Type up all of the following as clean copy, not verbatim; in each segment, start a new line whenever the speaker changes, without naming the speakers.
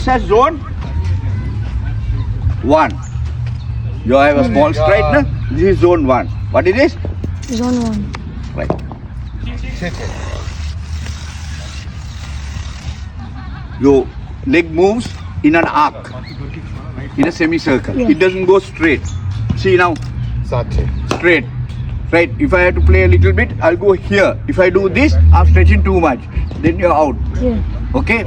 Says zone 1. You have a small stride, na? This is zone 1. What is this?
Zone 1.
Right. Your leg moves in an arc, in a semicircle.
Yeah.
It doesn't go straight. See now, straight. Right. If I have to play a little bit, I'll go here. If I do this, I'm stretching too much. Then you're out.
Yeah.
Okay.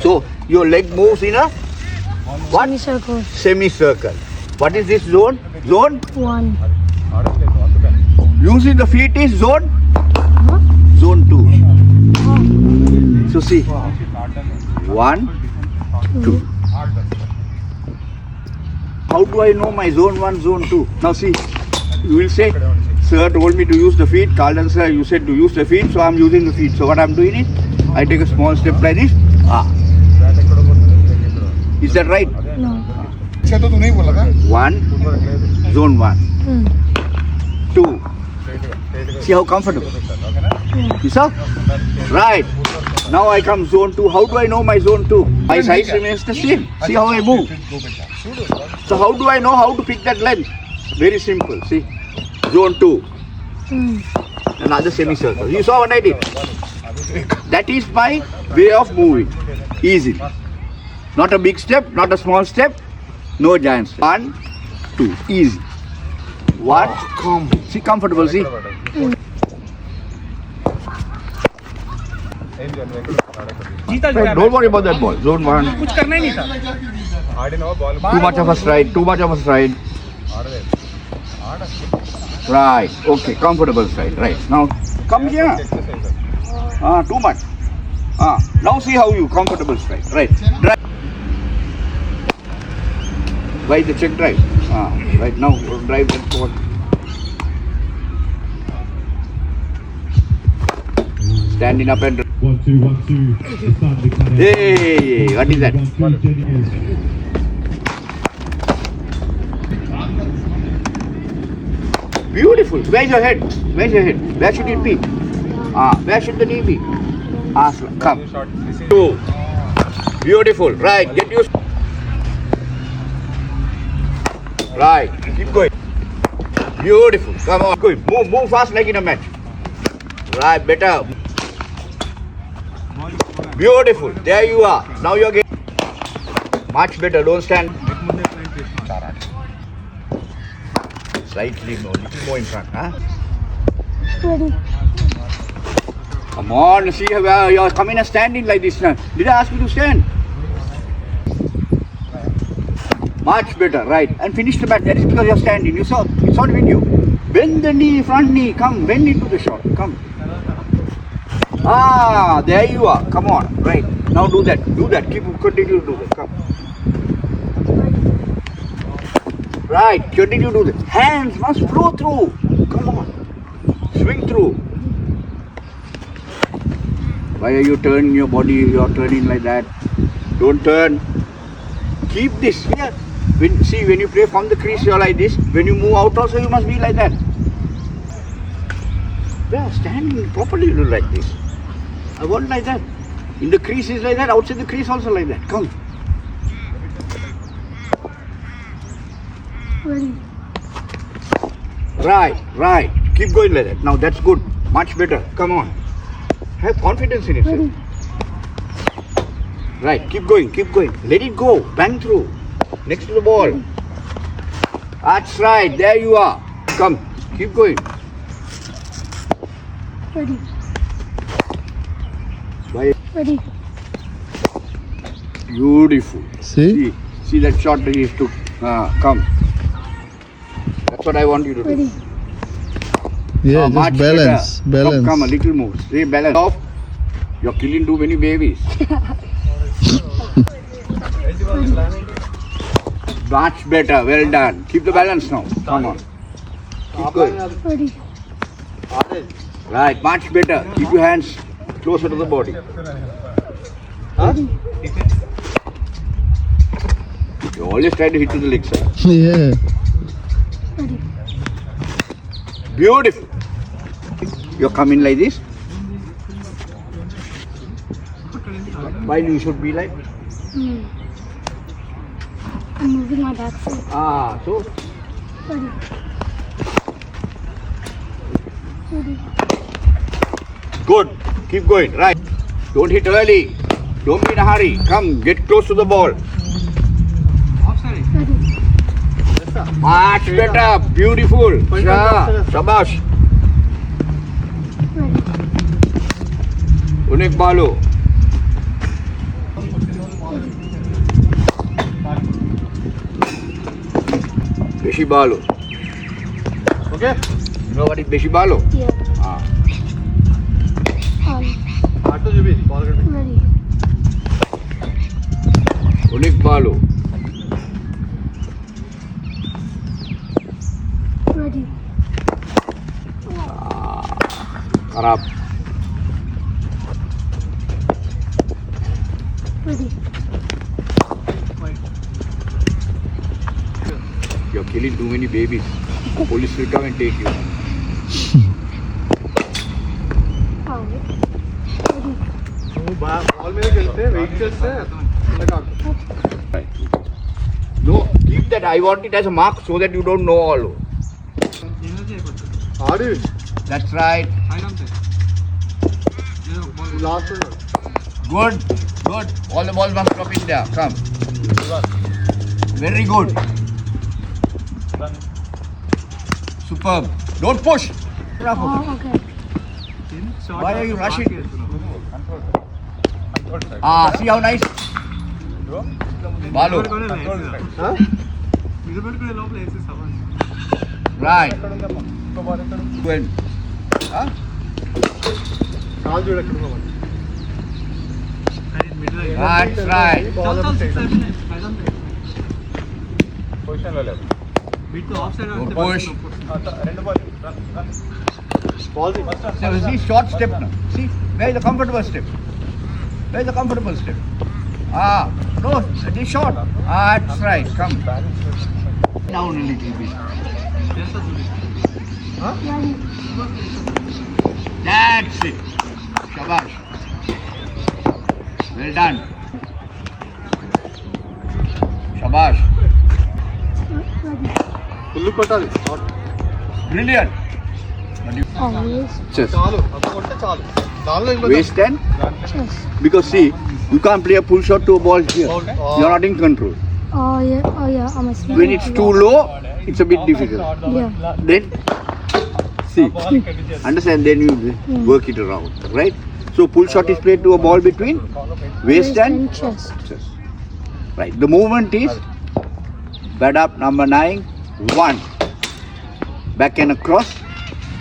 So your leg moves in a what?
Semicircle.
Semicircle. What is this zone? Zone?
1.
Using the feet is zone?
Huh?
Zone 2.
Oh.
So see. 1, 2. How do I know my zone 1, zone 2? Now see, you will say, sir told me to use the feet. Carlton sir, you said to use the feet, so I'm using the feet. So what I'm doing is, I take a small step like this. Is that right?
No.
1, zone 1. 2. See how comfortable? You saw? Right. Now I come zone 2. How do I know my zone 2? My size remains the same. See how I move. So how do I know how to pick that length? Very simple. See. Zone 2. Another semicircle. You saw what I did? That is my way of moving. Easy. Not a big step, not a small step. No giant step. 1, 2. Easy. 1, come. See, comfortable, see? Right, don't worry about that ball. Zone 1. Too much of a stride, too much of a stride. Right, okay, comfortable stride. Right, now come here. Too much. Now see how you comfortable stride. Right, drive. Right, the check drive. Right, now drive that ball. Standing up and
1, 2, 1, 2.
hey, what is that? Beautiful. Where's your head? Where's your head? Where should it be? Where should the knee be? Come. 2. Beautiful. Right. Get used. Right. Keep going. Beautiful. Come on. Good. Move fast like in a match. Right. Better. Beautiful. There you are. Now you're getting much better. Don't stand. Slightly more, little more in front, huh?
Ready.
Come on, see how you're coming and standing like this now. Did I ask you to stand? Much better, right. And finish the bat. That is because you're standing. You saw the video. Bend the knee, front knee. Come, bend into the shot. Come. There you are. Come on. Right. Now do that. Do that. Continue to do that. Come. Right. Continue to do that. Hands must flow through. Come on. Swing through. Why are you turning your body? You're turning like that. Don't turn. Keep this here. When you play from the crease, you're like this. When you move out also, you must be like that. Yeah, standing properly, you do like this. I want like that. In the crease is like that. Outside the crease also like that. Come.
Ready.
Right. Keep going like that. Now that's good. Much better. Come on. Have confidence in yourself.
Ready.
Right. Keep going. Let it go. Bang through. Next to the ball. That's right. There you are. Come. Keep going.
Ready.
Bye.
Ready.
Beautiful.
See?
See that shot that he took. Come. That's what I want you to do.
Ready.
Yeah,
much
just balance.
better.
Balance.
Come, a little more. Stay balance. Off. You're killing too many babies. Much better. Well done. Keep the balance now. Come on. Keep going.
Ready.
Right. Much better. Keep your hands closer to the body. You always try to hit to the leg side.
Yeah.
Ready.
Beautiful. You're coming like this. While you should be like
Hmm. I'm moving my back foot.
So
Ready. Ready.
good. Keep going. Right. Don't hit early. Don't be in a hurry. Come, get close to the ball.
Ready.
Much better. Beautiful. Shabash.
Ready.
Unik balu. Beshi balu.
Okay.
You know what is beshi balu?
Yeah.
Ato Jubi, ball कर
Ready.
Unik balu.
Ready.
Kharab.
Ready.
You're killing too many babies. Police will come and take you.
Out. Ready.
वो ball में खेलते हैं wait करते हैं लगा
Right. No, keep that. I want it as a mark so that you don't know all.
आड़ी
That's right.
Last
Good. Good. All the balls must drop in there. Come. Very good. Superb. Don't push.
Oh, okay.
Why are you rushing? See how nice. Balu.
हाँ
Right. Well. Huh?
काल जोड़ा करूँगा मैं
That's right.
Position ले ले
Don't push.
Ball the
So see short step now. See where is the comfortable step? Where is the comfortable step? No, it is short. That's right. Come down a little bit.
Ready.
That's it. Shabash. Well done. Shabash.
Ready.
फुल्लू कोटा दी
Brilliant.
Always.
Chess.
चालू अब कोटे चालू डालने एक
Waste 10.
Chess.
Because see, you can't play a full shot to a ball here. You're not in control.
Oh yeah. I'm asleep.
When it's too low, it's a bit difficult.
Yeah.
Then, see, understand, then you work it around, right? So pull shot is played to a ball between waist and
chest.
chest. Right. The movement is bat up number 9, 1, back and across,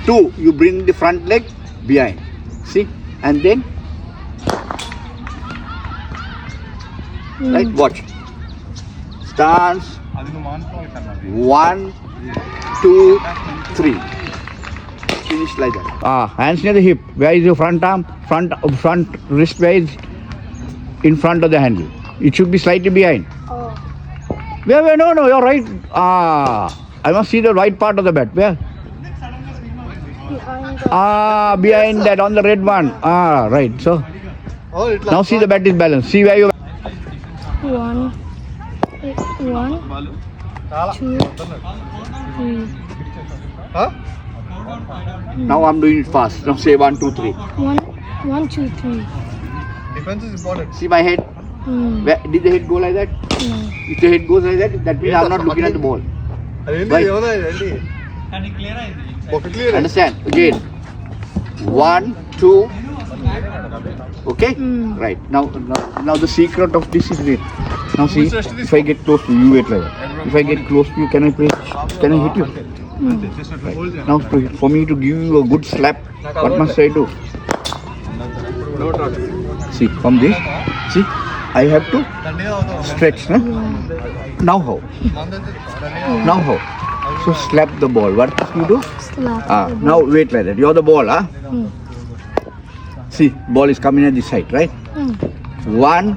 2, you bring the front leg behind, see, and then, right, watch, stance, 1, 2, 3. Finish like that. Hands near the hip. Where is your front arm? Front wrist. Where is in front of the handle? It should be slightly behind.
Oh.
Where? No. You're right. I must see the right part of the bat. Where?
Behind the.
Behind that on the red one. Right. So
और इतना
now see the bat is balanced. See where you.
1, 2, 3.
हाँ
Now I'm doing it fast. Now say 1, 2, 3.
1, 2, 3.
Defence is important
See my head. Where, did the head go like that?
No.
If the head goes like that, that means I'm not looking at the ball.
ఏంటి
Right.
ఏమన్నా ఏంటి ఒక clear
Understand? Again. 1, 2. Okay? Right. Now the secret of this is wait. Now see, if I get close to you, wait like that. If I get close to you, can I hit you? Right. Now for me to give you a good slap, what must I do? See, from this, see, I have to stretch. Huh? Now how? Now how? So slap the ball. What must you do?
Slap.
Now wait like that. You're the ball, huh? See, ball is coming at this side, right? 1,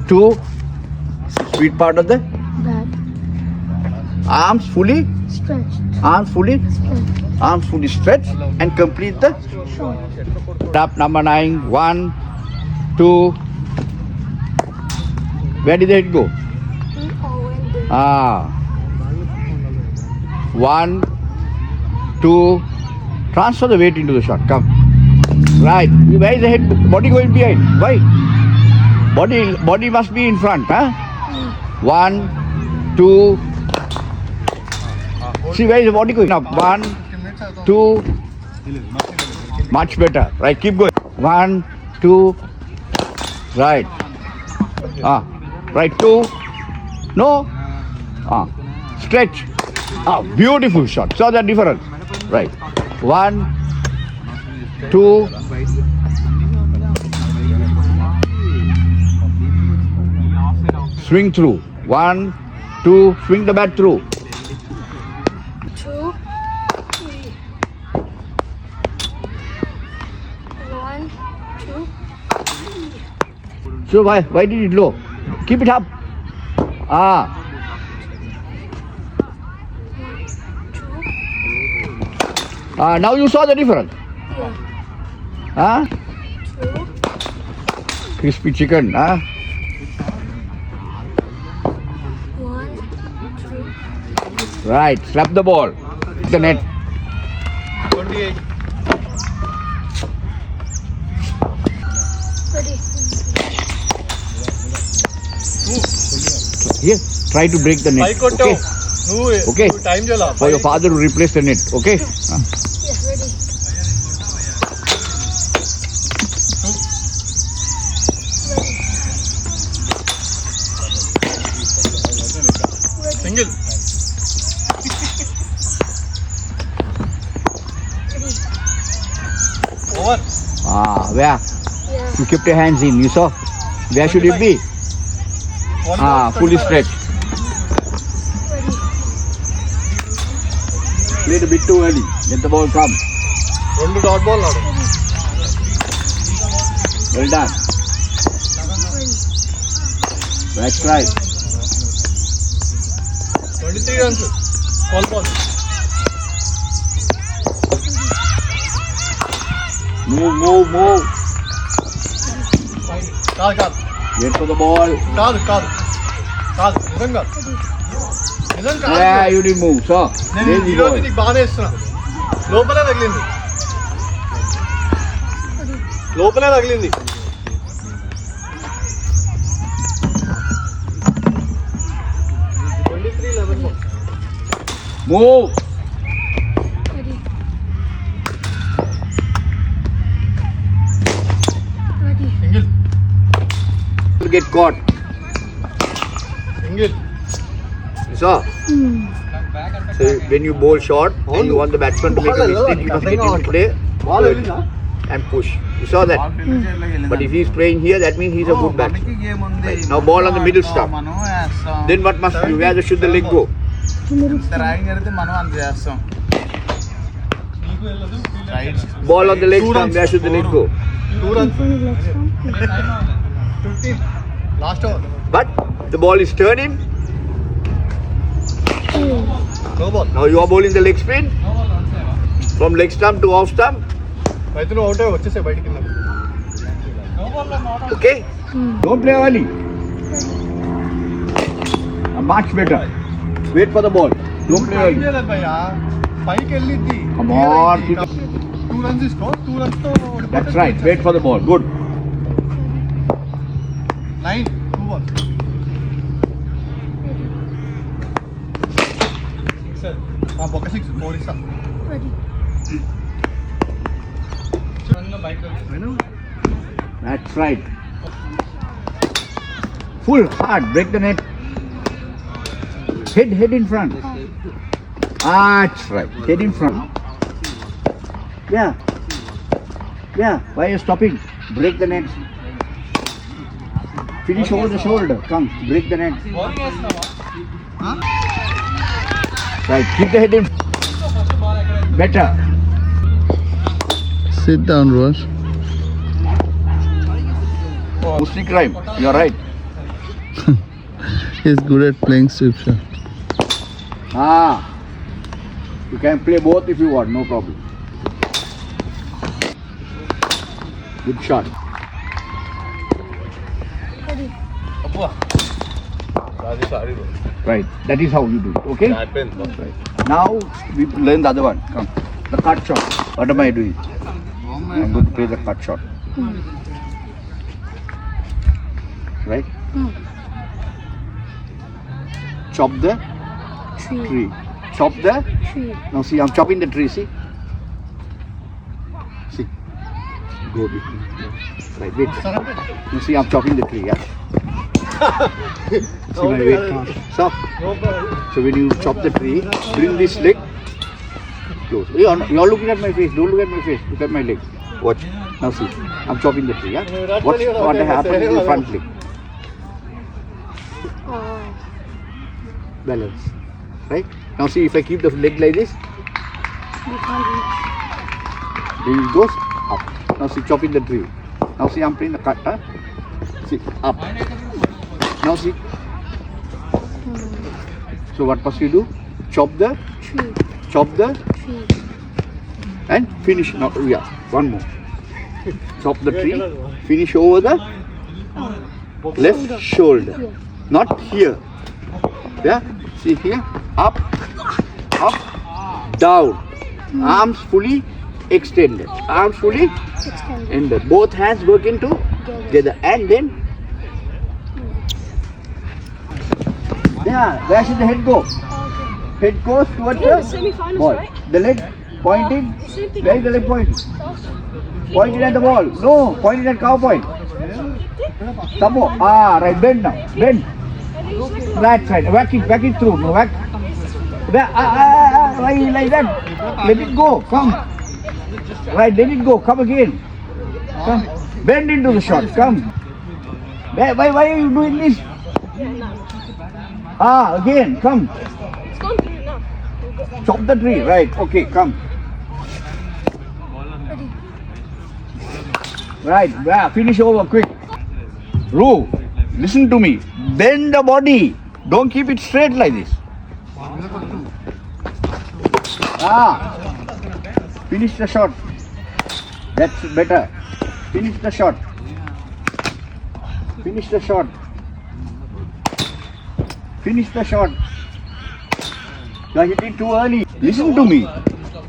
2, sweet part of the
Bat.
arms fully
Stretched.
stretched and complete the
Short.
tap number 9, 1, 2, Where did the head go?
Oh, and then.
Ah. 1, 2. Transfer the weight into the shot. Come. Right. Where is the head? Body going behind? Why? Body must be in front. Huh? 1, 2. See where is the body going? Up. 1, 2. Much better. Right. Keep going. 1, 2. Right. Right. 2. No. Stretch. Beautiful shot. Saw that difference. Right. 1, 2. Swing through. 1, 2. Swing the bat through.
2, 3. 1, 2.
So why did it low? Keep it up. Now you saw the difference.
Yeah. 2.
Crispy chicken.
1, 2.
Right. Slap the ball. The net.
28.
Ready.
Here. Try to break the net.
పైకి కొట్టావు నువ్వు
Okay.
Time చేయాలా
For your father to replace the net. Okay.
Yeah, ready.
Single over
Where?
Yeah.
You kept your hands in. You saw? Where should it be? Fully stretched.
Ready.
Played a bit too early. Let the ball come.
రెండు dot ball ఆడు
Well done.
Ready.
That's right.
23 runs ball ball
Move.
కాదు కాదు
Wait for the ball.
కాదు కాదు కాదు నిజం కాదు నిజం కాదు
Yeah, you didn't move. So,
నేను
lazy
ఈరోజు
boy.
నీకు బాగానే ఇస్తున్నా లోపలే తగిలింది లోపలే తగిలింది
Move.
Ready. Ready.
Single
You get caught.
Single
You saw? So when you bowl short and you want the batsman to make a mistake, you must get into play and push. You saw that? But if he's playing here, that means he's a good batsman. Right. Now ball on the middle stump. Then what must you? Where should the leg go?
Ragging జరిగితే మనం అంత చేస్తాం
Ball on the leg stump. Where should the leg go?
2 runs
Funny legs from.
15 last over
But the ball is turning.
No ball
Now you are bowling the leg spin from leg stump to off stump.
అయితే నువ్వు out వచ్చేసే బయటికి
Okay? Don't play early. Much better. Wait for the ball. Don't play early.
భయ్యా పైకి వెళ్ళిద్ది
Come on.
2 runs తీసుకో 2 runs తో
That's right. Wait for the ball. Good.
9 2 1 sir ఒక 6 4 ఇస్తా
Ready.
That's right. Full hard. Break the net. Head in front. That's right. Head in front. Yeah. Why are you stopping? Break the net. Finish over the shoulder. Come. Break the net. Right. Keep the head in. Better.
SIT down rose
Pussy crime. You're right.
Is good at playing strip shot
You can play both if you want. No problem. Good shot.
Ready.
అబ్బా అది sorry bro
Right. That is how you do it. Okay.
అయిపోయింది bro.
Right. Now we learn the other one. Come. The cut shot. What am I doing? I'm going to play the cut shot. Right. Chop the
Tree.
tree. Chop the.
Tree.
Now see, I'm chopping the tree. See. See. Go between. Right. Wait. You see, I'm chopping the tree. Yeah. See my weight. Stop. So when you chop the tree, bring this leg close. You're looking at my face. Don't look at my face. Look at my leg. Watch. Now see. I'm chopping the tree. Yeah. Watch what happened to the front leg.
Oh.
Balance. Right. Now see, if I keep the leg like this,
You can't reach.
then it goes up. Now see, chopping the tree. Now see, I'm playing the cut. Huh? See, up. Now see. So what must you do? Chop the,
Tree.
chop the,
Tree.
and finish. Now, yeah, one more. Chop the tree, finish over the left shoulder.
Yeah.
Not here. Yeah, see here, up, up, down. Arms fully extended. Arms fully
Extended.
ended. Both hands working together. And then, yeah, where should the head go? Head goes towards the
Semi-finals,
ball.
right?
The leg pointing.
Same thing.
Where is the leg pointing? Pointing at the ball. No, pointing at cow point. Tamo. Ah, right. Bend now. Bend. That side. Whack it through. No, whack. Right, like that. Let it go. Come. Right, let it go. Come again. Come. Bend into the shot. Come. Why are you doing this? Ah, again. Come.
It's gone through now.
Chop the tree. Right. Okay, come.
Ready.
Right. Yeah, finish over quick. Ru, listen to me. Bend the body. Don't keep it straight like this. Ah. Finish the shot. That's better. Finish the shot. Finish the shot. Finish the shot. You are hitting too early. Listen to me.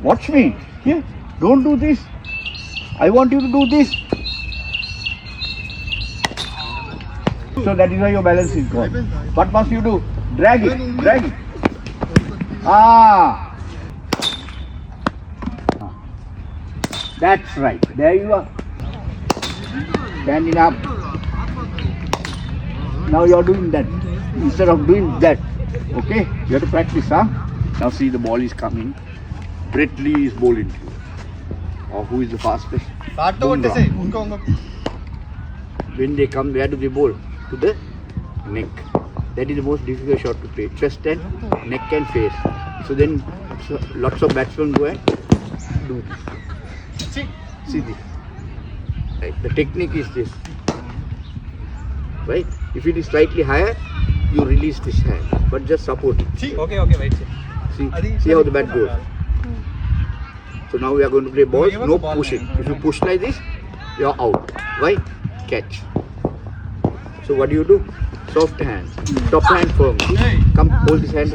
Watch me. Here. Don't do this. I want you to do this. So that is why your balance is gone. What must you do? Drag it. Drag it. Ah. That's right. There you are. Standing up. Now you are doing that. Instead of doing that. Okay? You have to practice, huh? Now see, the ball is coming. Brett Lee is bowling to you. Or who is the fastest?
Start కొట్టేసే ఇంకో
When they come, where do they bowl? To the neck. That is the most difficult shot to play. Chest and neck and face. So then lots of batsmen go and do this. See this. Right. The technique is this. Right? If it is slightly higher, you release this hand. But just support it.
Okay okay wait
See how the bat goes. So now we are going to play balls. No pushing. If you push like this, you are out. Why? Catch. So what do? Soft hand. Top hand firm. Come hold this hand.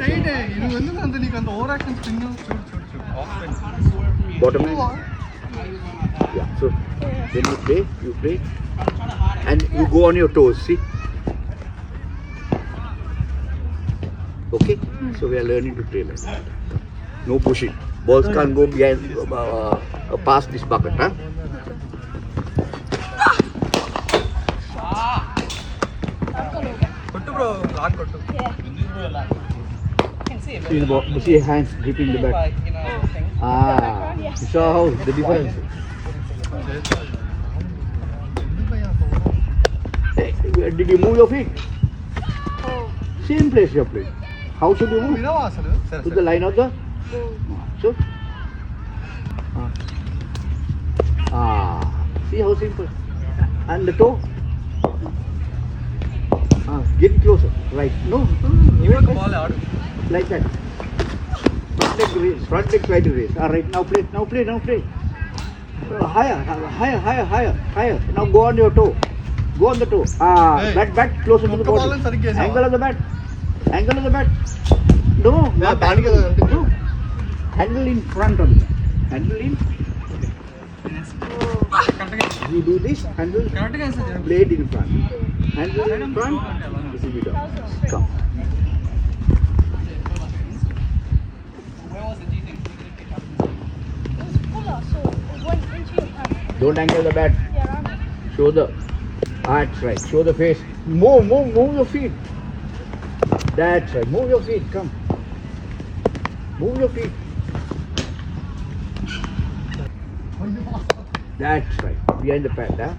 నువ్వు ఎందుకు అంత నీకు అంత over action spin చూడు
Bottom hand. Yeah. So when you play, and you go on your toes. See. Okay. So we are learning to play like that. No pushing. Balls can't go behind, past this bucket, huh?
కొట్టు bro lock కొట్టు
See your hands gripping the bat. Ah, you saw how the difference. Hey, did you move your feet? Same place you're playing. How should you move?
వినవా అసలు సరే
To the line of the. So. See how simple. And the toe. Get closer. Right. No.
ఇవొక ball ఆడు
Like that. Front leg raise. Front leg try to raise. Alright, now play. Higher. Now go on your toe. Go on the toe.
Hey.
Bat closer to the
ఒక్క ball
body.
సరిగ్గా వేసావా?
Angle of the bat. Angle of the bat. No, not
దానికి
angle.
అంటే
No. Handle in front of the bat. Handle in. You do this, handle blade in front. Handle in front, this will be down. Come.
It's fuller, so it went into your hand.
Don't angle the bat.
Yeah, around it.
Show the arch right. Show the face. Move your feet. That's right. Move your feet. Come. Move your feet. That's right. Behind the pad, huh?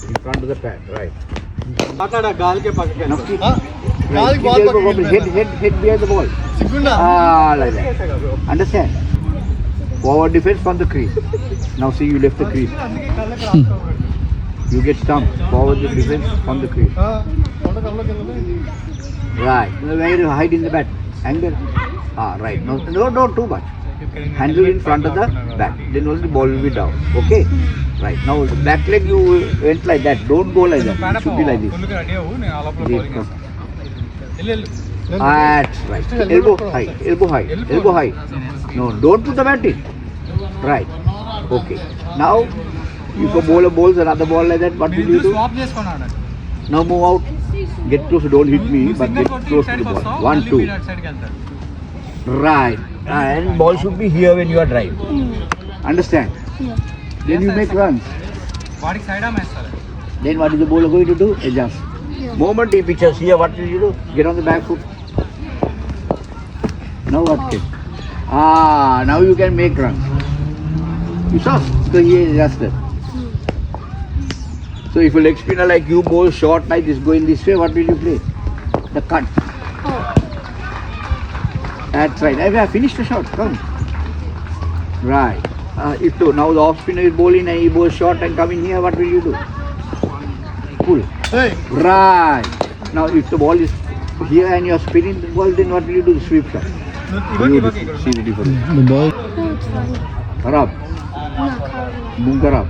In front of the pad, right.
అక్కడ గాలికే పక్కకే
Now keep,
గాలికి
keep
ball
the elbow
పక్కకి
open. Head behind the ball.
సిగ్గుండా
Ah, like that. Understand? Forward defense from the crease. Now see, you left the crease.
అందుకే కళ్ళకి రాసుకోవాలి
You get stumped. Forward defense from the crease.
కొండ కళ్ళ కింద
Right. Now where you hide in the bat. Angle. Ah, right. No, too much. Handle in front of the back. Then only the ball will be down. Okay? Right. Now the back leg you went like that. Don't go like that. It should be like this.
Ready అవ్వు నేను ఆ లోపల
This,
bowling
come.
చేస్తాను. వెళ్ళు
That's right. Elbow high. Elbow high. Elbow high. No, don't put the bat in. Right. Okay. Now, if a bowler bowls another ball like that, what will you do?
Swap చేసుకున్నాడు
Now move out. Get close. Don't hit me, but get close to the ball. 1, 2.
సైడ్కి వెళ్తాడు
Right. And ball should be here when you are driving. Understand?
Yeah.
Then you make runs.
వాడికి side ఆమేస్తారు
Then what is the bowler going to do? Adjust.
Yeah.
Moment he pitches here, what will you do? Get on the back foot. Now what can? Now you can make runs. You saw? So he adjusted. So if a leg spinner like you bowl short like this, going this way, what will you play? The cut.
Oh.
That's right. I have finished the shot. Come. Right. Now the off spinner is bowling and he bowls short and coming here, what will you do? Pull. Right. Now if the ball is here and you are spinning the ball, then what will you do? Sweep shot.
ఇవ్వకి
See the difference.
The ball.
No, it's fine.
Kharab.
No, currently.
Boom kharab.